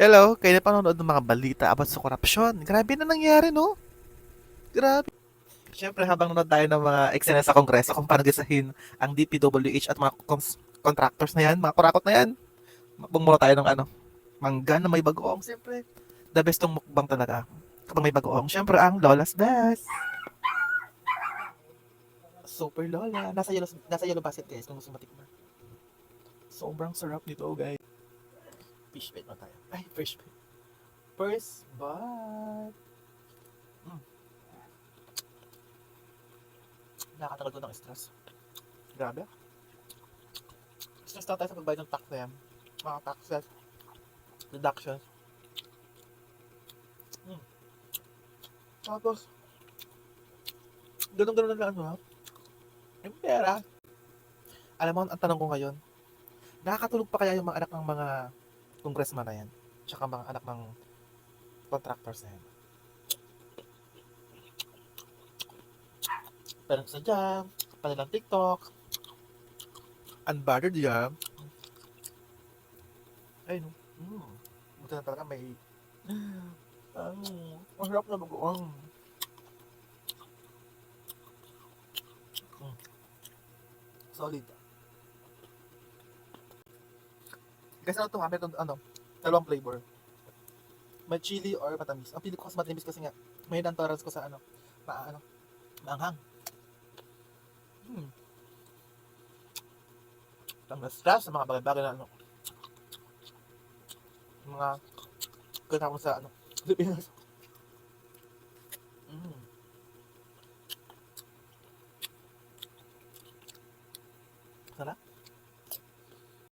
Hello, kayo na panonood ng mga balita about sa korupsyon. Grabe na nangyari, no? Grabe. Siyempre, habang nanonood tayo ng mga eksena sa Kongreso kung paano gisahin ang DPWH at mga contractors na yan, mga kurakot na yan, bumula tayo ng mangga na may bagoong. Siyempre, the best tong mukbang talaga. Kapag may bagoong, siyempre ang Lola's Best. Super Lola. Nasa yellow basket, guys, kung gusto matikman. Sobrang sarap nito, guys. Fish bait na tayo. Ay, fish bait. First bite. Mm. Nakakatagal ko ng stress. Grabe. Stress na tayo sa pagbayad ng tax na yan. Mga taxes, deductions. Mm. Tapos, ganun-ganun na lang ano ha. Yung pera. Alam mo, ang tanong ko ngayon, nakakatulog pa kaya yung mga anak ng mga congressman na yan? Tsaka mga anak ng contractors na yan? Pero sa dyan, kanilang TikTok, unbothered yan. Ay no. Buti na talaga may masarap na bagoong. Solid. Kasi ano to ha, meron dalawang flavor. May chili or matamis. Ang pili ko kasi matamis kasi nga, may hidden tolerance ko sa maanghang. Ang stress sa mga bagay-bagay na mga kinakapon sa Pilipinas.